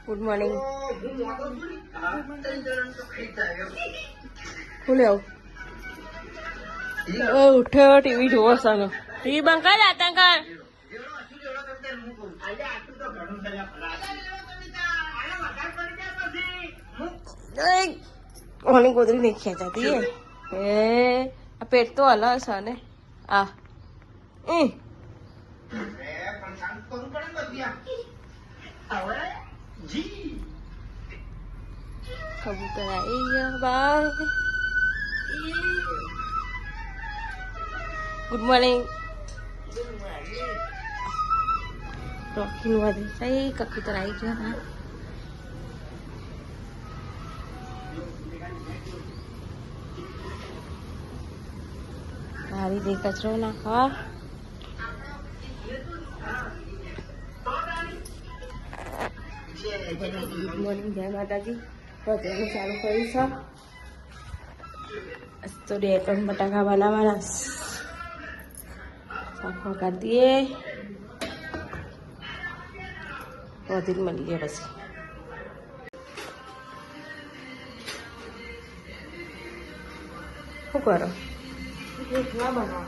Good morning. હું લેવું ઉઠ્યો ટીવી જોવો સંગ ટીવી બંધ કર આતંકર ઓની ગોદરી નહીં ખેંચાતી એ આ પેટ તો હલ છે ને આ કબૂતર આવી ગયા બાય. Good morning. રોકી નું વધે સહી કબૂતર આવી ગયા. હા મારી દે કચરો નાખવા. ગુડ મોર્નિંગ, જય માતાજી. રોટલાનું ચાલુ કર્યું છે. તો ડેકન બટાકા બનાવવાના સાફો કરી દઈએ વધીને મળીએ પછી. શું કરો? રોટલા બનાવો.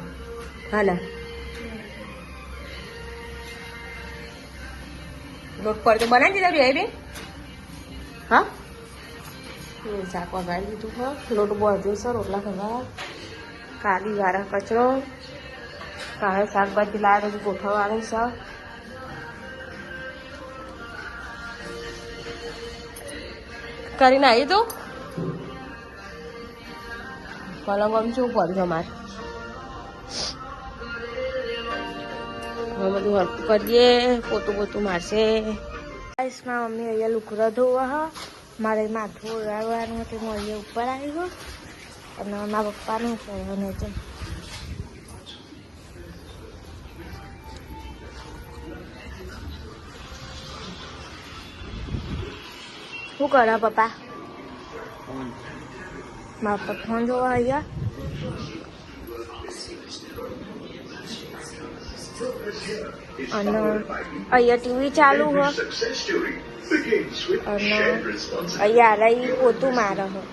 હાલા લોટ પર તો બનાવી દીધા બે બેન. હા શાક વગાડી દીધું હા. લોટ બધું છે રોટલા કરવા. કાલી વાળા કચરો કાળે શાકભાજી લાવે પછી ગોઠવવાનું છે. કરીને આવી તું પલંગ શું પડશે અમારે. હવે બધું હરકું કરીએ. પોતું પોતું મારશે. માં મમ્મી અહીંયા લુકડા ધોવા હા. મારે માથું ઓળાવવાનું હતું હું અહીંયા ઉપર આવી ગયો અને મારા પપ્પાનું કહેવાનું છે. શું કરે પપ્પા? મારા પપ્પા ફોન જોવા અહીંયા. અને અહીંયા ટીવી ચાલુ હોય અને અહીંયા રહી પોતું મારે હોય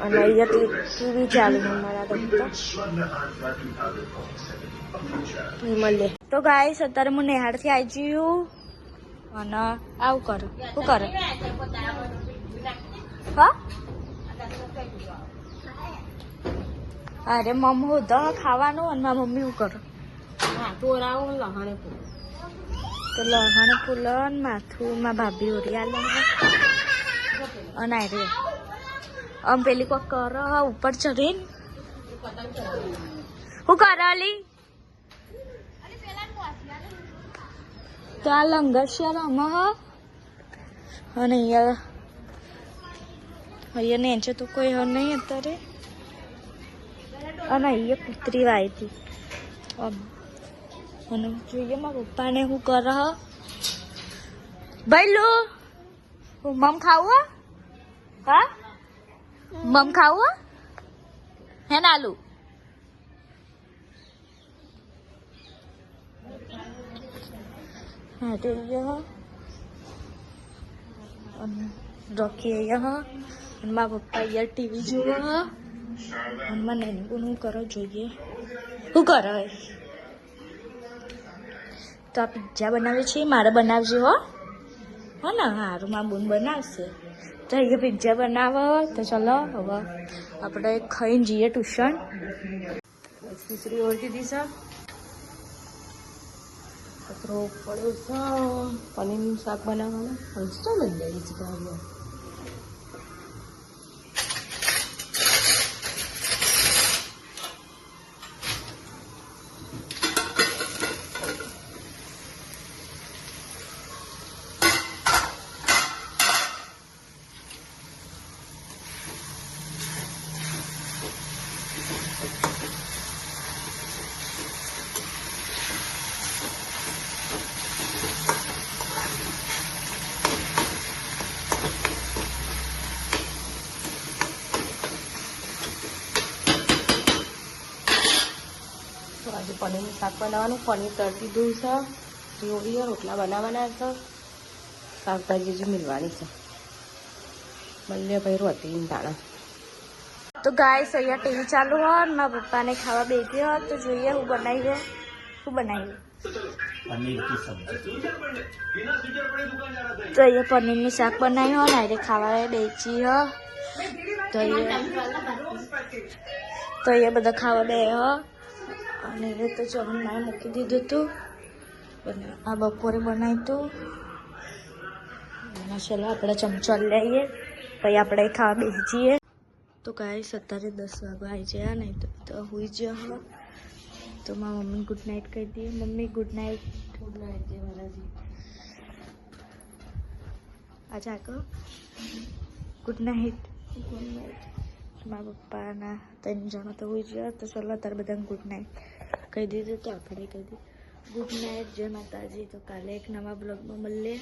અને અહીંયા ટીવી ચાલુ હોય મારા મળે. તો ગાઈસ અત્યારે હું નેહાડથી આવી ગયું અને આવું કરે. શું કરે? હા અરે મમ્મી હોતા ખાવાનું અને મારા મમ્મી શું કરે? માથું ઓરાવું લહાણે ફૂલ તો લહાણે ફૂલ માથું માં ભાભી ઓરિયા અને રે આમ પેલી કોક કરો ઉપર ચડીને શું કરે અલી? તો આ લંગસિયા રમે અને અહીંયા નેચે તો કોઈ નહીં અત્યારે. અને અહીંયા કૂતરી વાઈ હતી અને જોઈએ મારા પપ્પાને શું કરે. ભાઈ લો મમ ખાવું? હા મમ ખાવું હે નાલું? હા તો અહીંયા રોકી અહીંયા અને મારા પપ્પા અહીંયા ટીવી જોવા. મને શું કરો જોઈએ. શું કરે? તો આ પિઝા બનાવે છે. મારે બનાવજો હો ને. સારું મારા બૂન બનાવશે. તો અહીંયા પિઝા બનાવો. તો ચલો હવે આપણે ખાઈને જઈએ ટ્યુશન. ખીચડી ઓળખી દીધી છે. કચરો પડ્યો છે. પનીરનું શાક બનાવવાનું હજી તો લઈ જઈએ છીએ. આજે પનીરનું શાક બનાવવાનું. પનીર તળતી દૂધ છે, જોડીએ રોટલા બનાવવાના છે, શાકભાજી હજુ મિલવાની છે. મલ્લે ભાઈ રોટી દાણા. તો ગાઈસ અહીંયા ટીવી ચાલુ હોય ને મારા પપ્પાને ખાવા બેસી હોય તો જોઈએ હું બનાવી શું બનાવી. તો અહીંયા પનીરનું શાક બનાવ્યું હોય ને એટલે ખાવા બેસી હો. તો અહીંયા બધા ખાવા બે હો. અને એ તો ચવન મારે મૂકી દીધું હતું. આ બપોરે બનાવ્યું હતું. ચલો આપણે ચમચો લઈએ પછી આપણે ખાવા બેસી જઈએ. તો ગાઈસ અત્યારે 10 વાગવા આવી જાય નહીં તો હુઈ જ હવે. તો મારા મમ્મી ગુડ નાઇટ કહી દઈએ. Mummy good night. Good night જય મારાજી. આજે આકો ગુડ નાઇટ. Good night. મારા પપ્પાના 3 જણા તો હુઈ ગયા. તો ચલો અત્યારે બધાને ગુડ નાઇટ કહી દીધું. તો આપણે કહી દઈએ ગુડ નાઇટ જય માતાજી. તો કાલે એક નવા બ્લોગમાં મળીએ.